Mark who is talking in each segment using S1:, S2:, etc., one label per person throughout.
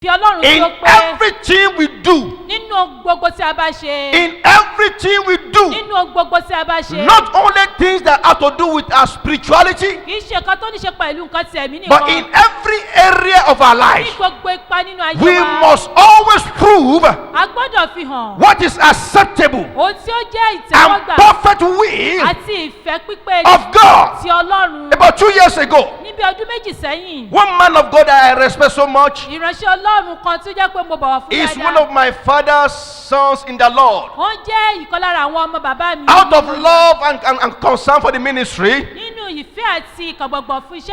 S1: In everything we do,
S2: in
S1: everything we do, not only things that have to do with our spirituality, but in every area of our life, we must always prove what is acceptable and perfect will of God. About 2 years ago, one man of God that I respect so much is one of my father's sons in the Lord. Out of love and concern for the ministry,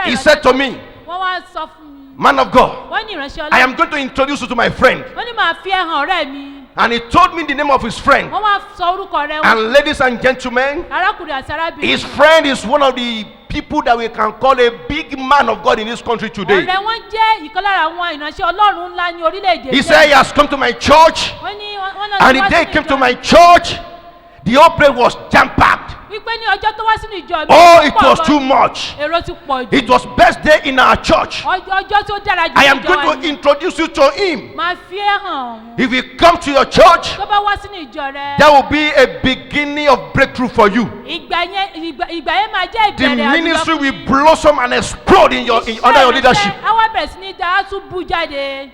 S1: he said to me, man of God, I am going to introduce you to my friend. And he told me the name of his friend. And ladies and gentlemen, his friend is one of the people that we can call a big man of God in this country today. He said he has come to my church, and the day he came to my church, the whole place was jam-packed. Oh, it was too much. It was best day in our church. I am going to introduce you to him. If you come to your church, there will be a beginning of breakthrough for you. The ministry will blossom and explode under your leadership.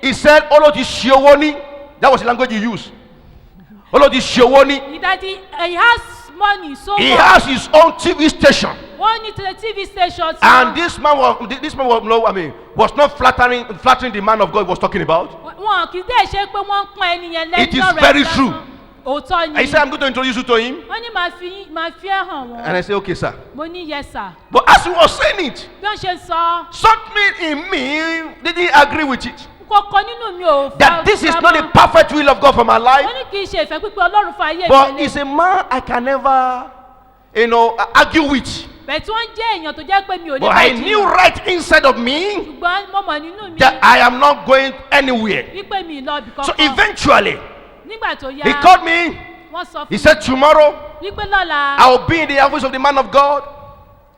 S1: He said, that was the language you use. He has his own TV station. And this man was not flattering the man of God was talking about. It is very true. I said, I'm going to introduce you to him. And I said, okay, sir. But as he was saying it, something in me didn't agree with it. That this is not the perfect will of God for my life. But he's a man I can never, argue with. But I knew right inside of me that I am not going anywhere. So eventually, he called me. He said, tomorrow, I will be in the office of the man of God.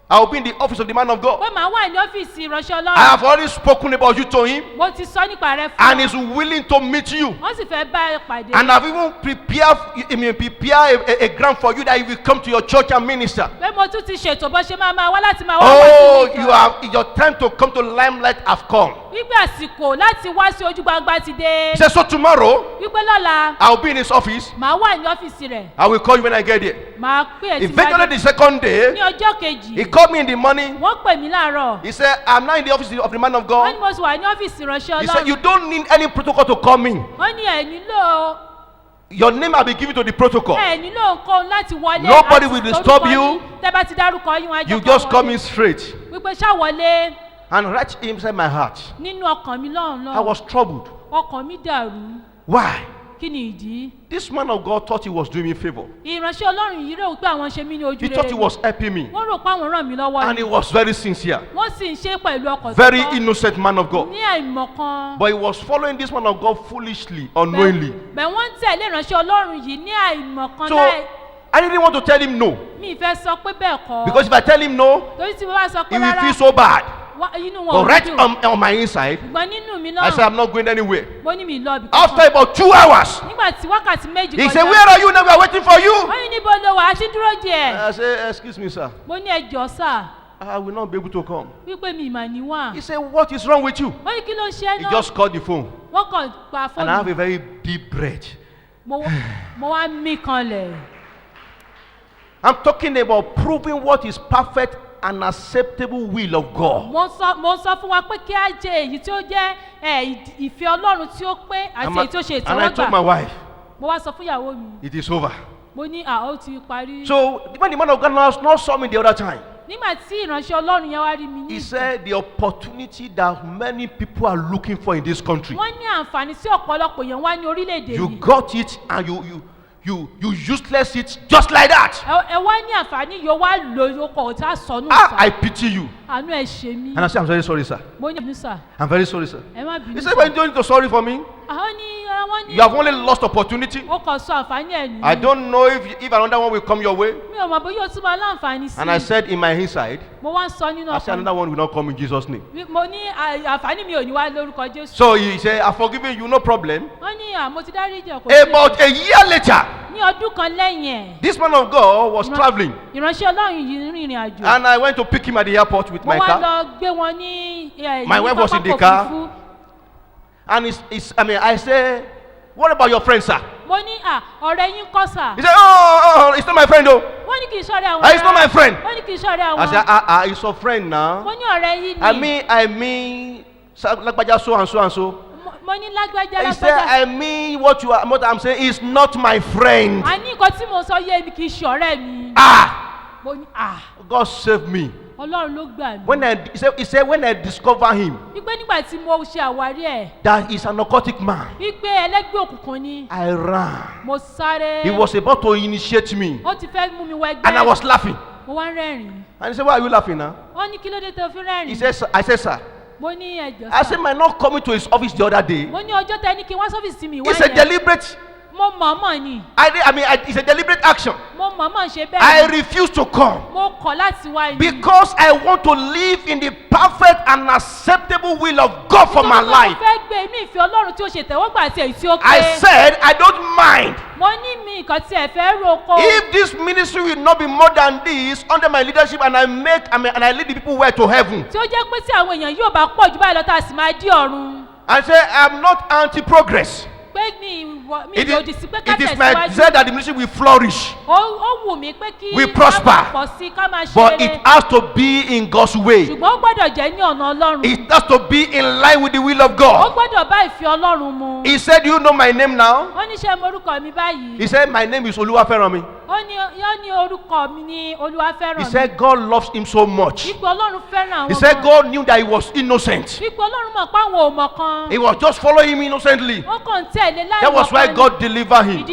S1: I will be in the office of the man of God. I have already spoken about you to him, and he's willing to meet you. And I've even prepared a grant for you that you will come to your church and minister. Oh, your time to come to limelight have come. He said, so tomorrow, I'll be in his office. I will call you when I get there. Eventually, the second day, he called me in the morning. He said, I'm not in the office of the man of God. He said, you don't need any protocol to call me. Your name will be given to the protocol. Nobody will disturb you. You just come in straight. And right inside my heart, I was troubled. Why? This man of God thought he was doing me a favor. He thought he was helping me. And he was very sincere. Very innocent man of God. But he was following this man of God foolishly, unknowingly. So I didn't want to tell him no. Because if I tell him no, he will feel so bad. But right on my inside, I said, I'm not going anywhere. After about 2 hours, he said, where are you now? We are waiting for you. I said, excuse me, sir. I will not be able to come. He said, what is wrong with you? He just called the phone. And I have a very deep breath. I'm talking about proving what is perfect and acceptable will of God. And I told my wife, it is over. So when the man of God now saw me the other time, he said the opportunity that many people are looking for in this country, you got it and you useless it just like that. I pity you. And I said, I'm very sorry, sir. I'm very sorry, sir. He said, why don't you sorry for me? You have only lost opportunity. I don't know if another one will come your way. And I said in my inside, I said another one will not come in Jesus' name. So he said, I've forgiven you, no problem. About a year later, this man of God was traveling. And I went to pick him at the airport with my car. My wife was in the car. And I said, what about your friend, sir? He said, oh, it's not my friend, though. It's not my friend. I said, it's your friend now. I mean, so and so and so. He said, I mean what I'm saying is not my friend. God save me. He said when I discover him that he's an occultic man, I ran. He was about to initiate me, and I was laughing. And he said, why are you laughing now? He said, I said, sir, I said, my not coming to his office the other day. It's a deliberate. It's a deliberate action. I refuse to come because I want to live in the perfect and acceptable will of God for my life. I said, I don't mind. If this ministry will not be more than this under my leadership, and I lead the people where to heaven. I said, I'm not anti-progress. It is my desire that the ministry will flourish, will prosper, but it has to be in God's way. It has to be in line with the will of God. He said, you know my name now? He said, my name is Oluwaferanmi. He said, God loves him so much. He said, God knew that he was innocent. He was just following him innocently. That was why God delivered him.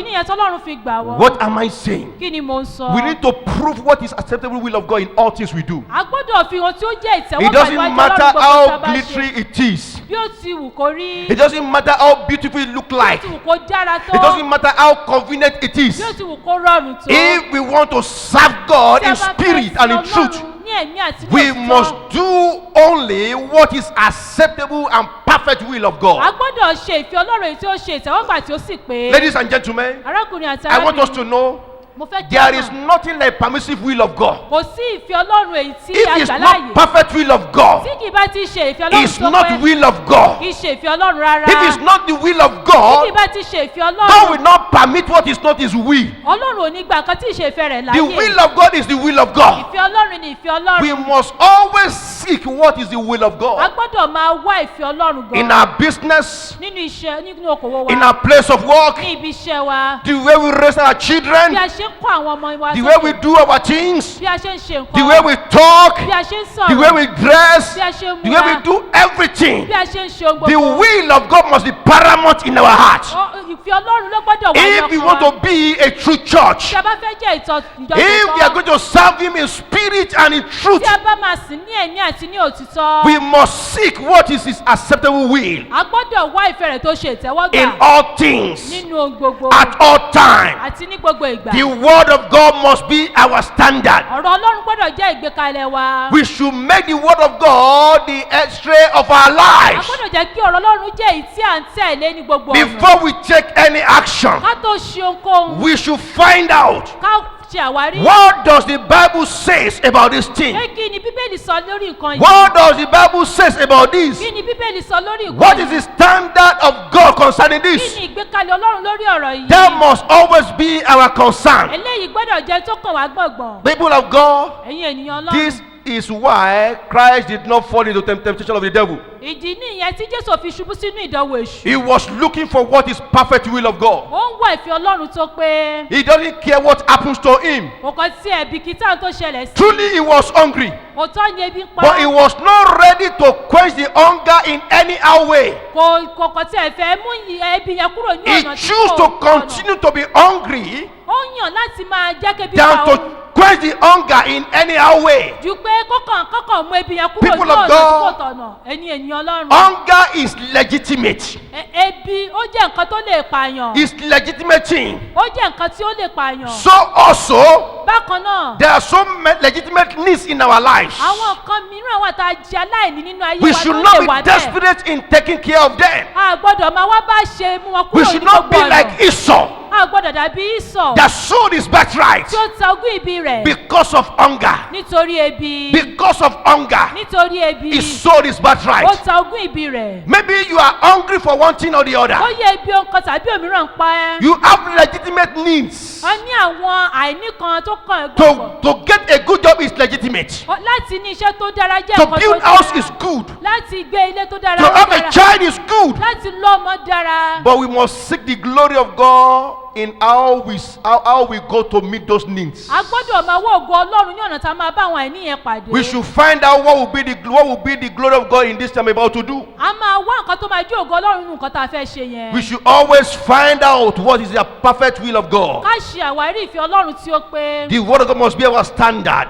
S1: What am I saying? We need to prove what is acceptable will of God in all things we do. It doesn't matter how glittery it is. It doesn't matter how beautiful it looks like. It doesn't matter how convenient it is. If we want to serve God in spirit and in truth, we must do only what is acceptable and perfect will of God. Ladies and gentlemen, I want us to know there is nothing like permissive will of God. If it's not perfect will of God, it's not will of God. If it's not the will of God, God will not permit what is not his will. The will of God is the will of God. We must always seek what is the will of God. In our business, in our place of work, the way we raise our children, the way we do our things, the way we talk, the way we dress, the way we do everything, the will of God must be paramount in our hearts. If we want to be a true church, if we are going to serve him in spirit and in truth, we must seek what is his acceptable will in all things, at all times. The word of God must be our standard. We should make the word of God the x-ray of our lives. Before we take any action, we should find out what does the Bible says about this thing. What does the Bible says about this? What is the standard of God concerning this? That must always be our concern. People of God, this is why Christ did not fall into temptation of the devil. He was looking for what is perfect will of God. He doesn't care what happens to him. Truly he was hungry, but he was not ready to quench the hunger in any other way. He chose to continue to be hungry than to quench quench the hunger in any way. People of God, hunger is legitimate. It's legitimate thing. So also, there are some legitimate needs in our lives. We should not be desperate in taking care of them. We should not be like Esau that sold his birthright because of hunger. Because of hunger, he sold his birthright. Maybe you are hungry for one thing or the other. You have legitimate needs. To get a good job is legitimate. To build house is good. To have a child is good. But we must seek the glory of God in how we go to meet those needs. We should find out what will be the glory of God in this time about to do. We should always find out what is the perfect will of God. The word of God must be our standard.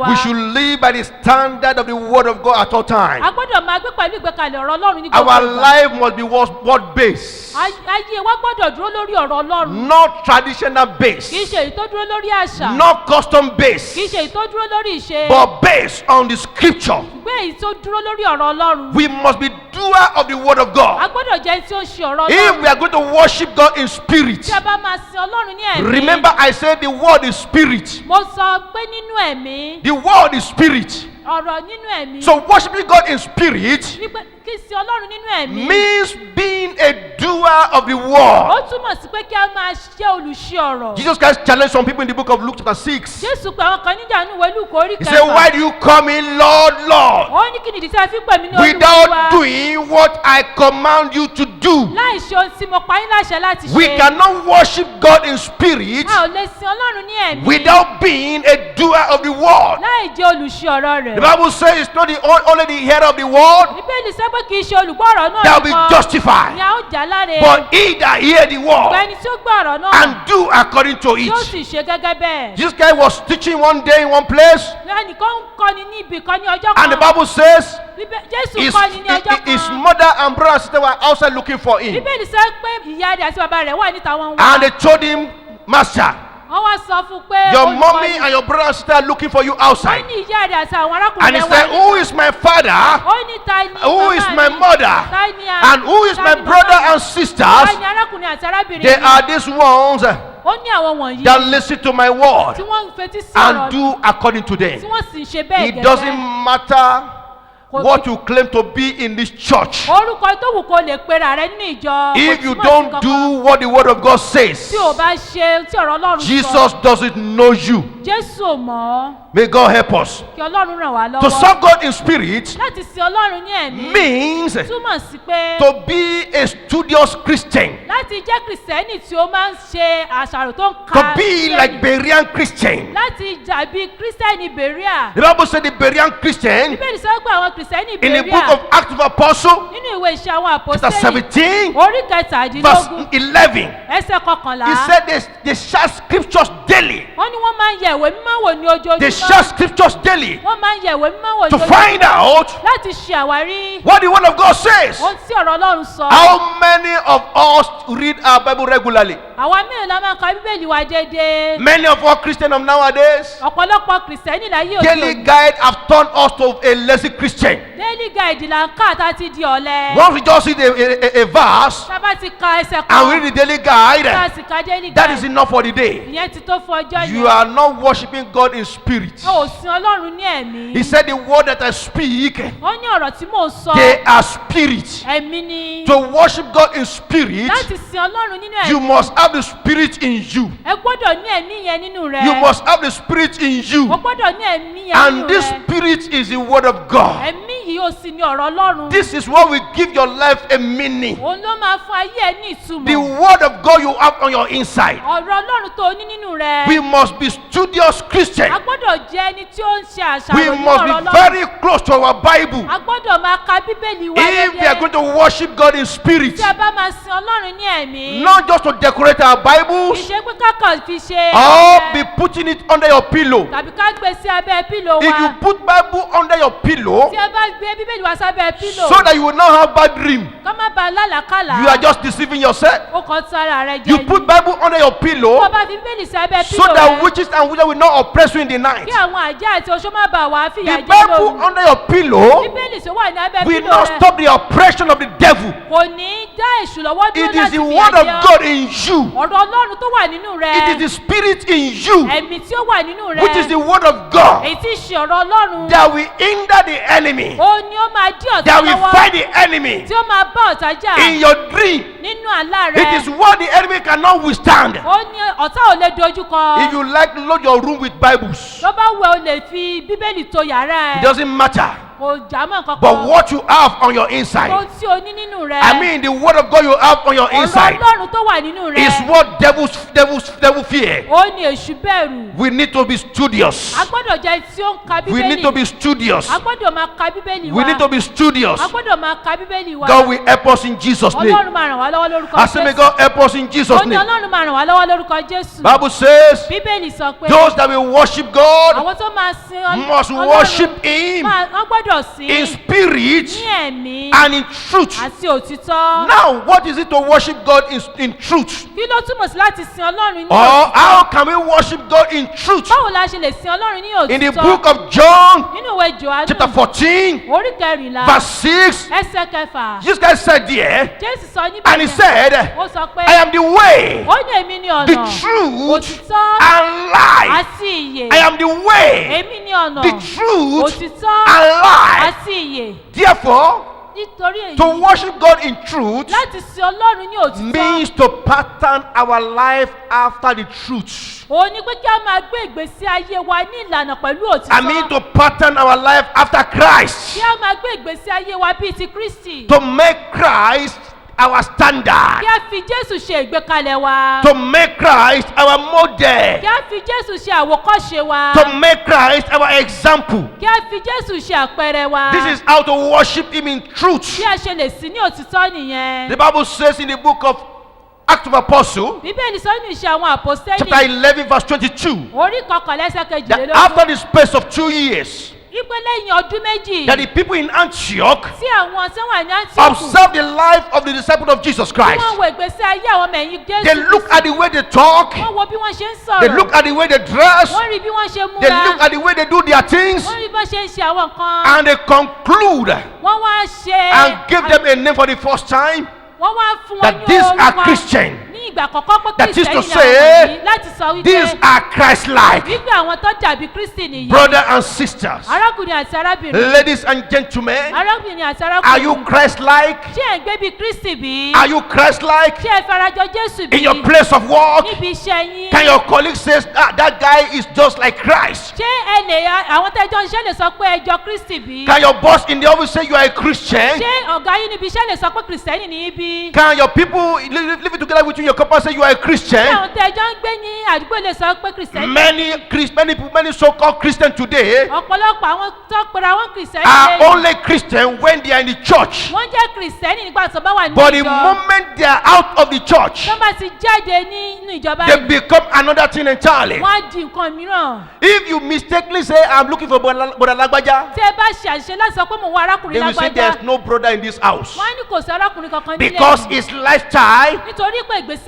S1: We should live by the standard of the word of God at all times. Our life must be word based. Not traditional based. Not custom based. But based on the scripture. We must be doer of the word of God. If we are going to worship God in spirit, remember I said the word is spirit. The word is spirit. So worshiping God in spirit means being a doer of the word. Jesus Christ challenged some people in the book of Luke chapter 6. He said, why do you come in, Lord, Lord, without doing what I command you to do? We cannot worship God in spirit without being a doer of the word. The Bible says it's not only the hearer of the word that will be justified, but he that hear the word and do according to it. This guy was teaching one day in one place, and the Bible says his mother and brother and sister were outside looking for him, and they told him, Master, your mommy and your brother and sister are looking for you outside. And he said, who is my father? Who is my mother? And who is my brother and sisters? They are these ones that listen to my word and do according to them. It doesn't matter what you claim to be in this church. If you don't do what the word of God says, Jesus doesn't know you. May God help us. To serve God in spirit means to be a studious Christian. To be like Berean Christian. The Bible said the Berean Christian in the book of Acts of Apostles, chapter 17, verse 11, he said they share scriptures daily. They share scriptures daily to find out what the word of God says. How many of us read our Bible regularly? Many of our Christians of nowadays, daily guide have turned us to a lazy Christian. Once we just read a verse and read the daily guide, that is enough for the day. You are not worshiping God in spirit. He said the word that I speak, they are spirit. To worship God in spirit, you must have the spirit in you. You must have the spirit in you. And this spirit is the word of God. This is what will give your life a meaning. The word of God you have on your inside. We must be studious Christians. We must be very close to our Bible. If we are going to worship God in spirit, Not just to decorate our Bibles or be putting it under your pillow. If you put Bible under your pillow so that you will not have bad dream, you are just deceiving yourself. You put Bible under your pillow so that witches and wizards will not oppress you in the night. The Bible under your pillow will not stop the oppression of the devil. It is the word of God in you. It is the spirit in you, which is the word of God, that will hinder the enemy, that will fight the enemy. In your dream, it is what the enemy cannot withstand. If you like to load your room with Bibles, it doesn't matter. But what you have on your inside, I mean the word of God you have on your inside, is what devil fear. We need to be studious. We need to be studious. We need to be studious. God will help us in Jesus' name. I say may God help us in Jesus' name. Bible says those that will worship God must worship Him in spirit and in truth. Now, what is it to worship God in truth? Or how can we worship God in truth? In the book of John, chapter 14, verse 6, this guy said there, and he said, I am the way, the truth, and life. I am the way, the truth, and life. Therefore, to worship God in truth means to pattern our life after the truth. I mean to pattern our life after Christ. To make Christ our standard. To make Christ our model. To make Christ our example. This is how to worship Him in truth. The Bible says in the book of Acts of Apostles, chapter 11, verse 22, that after the space of 2 years, that the people in Antioch observe the life of the disciples of Jesus Christ. They look at the way they talk, they look at the way they dress, they look at the way they do their things, and they conclude and give them a name for the first time, that these are Christians. That is to say, these are Christ-like. Brothers and sisters, ladies and gentlemen, are you Christ-like? Are you Christ-like in your place of work? Can your colleague say that guy is just like Christ? Can your boss in the office say you are a Christian? Can your people living together with you, your couple, say you are a Christian? Many so-called Christians today are only Christian when they are in the church. But the moment they are out of the church, they become another thing entirely. If you mistakenly say, I'm looking for Brother Lagbaja, they will say there's no brother in this house. Because his lifestyle,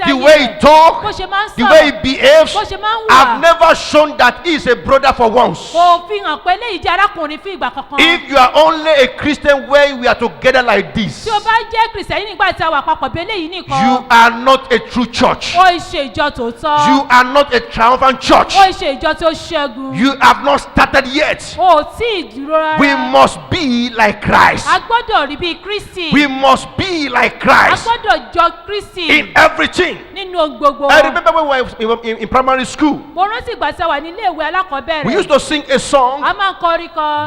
S1: the way he talks, the way he behaves, I've never shown that he is a brother for once. If you are only a Christian where we are together like this, you are not a true church. You are not a triumphant church. You have not started yet. We must be like Christ. We must be like Christ in everything. I remember when we were in primary school, we used to sing a song.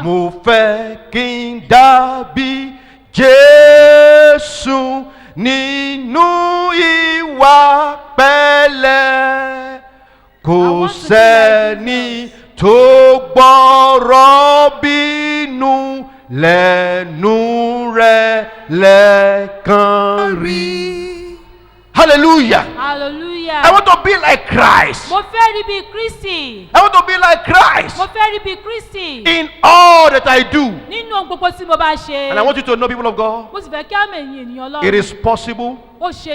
S1: Mo fẹ́ kí n dàbí Jésù nínú ìwà pẹ̀lẹ́, kò sẹ́ni tó gbọ́rọ̀ bínú lẹ́nu rẹ̀ lẹ́ẹ̀kan rí. Hallelujah.
S2: Hallelujah.
S1: I want to be like Christ.
S2: Mo fẹ́ rí bí Kristi.
S1: I want to be like Christ.
S2: Mo fẹ́ rí bí Kristi.
S1: In all that I do.
S2: Nínú ohun gbogbo tí mo bá ṣe.
S1: And I want you to know, people of God,
S2: Mo sì fẹ́ kí á mọ̀ ẹ̀yin ènìyàn Ọlọ́run.
S1: it is possible.
S2: Ó ṣe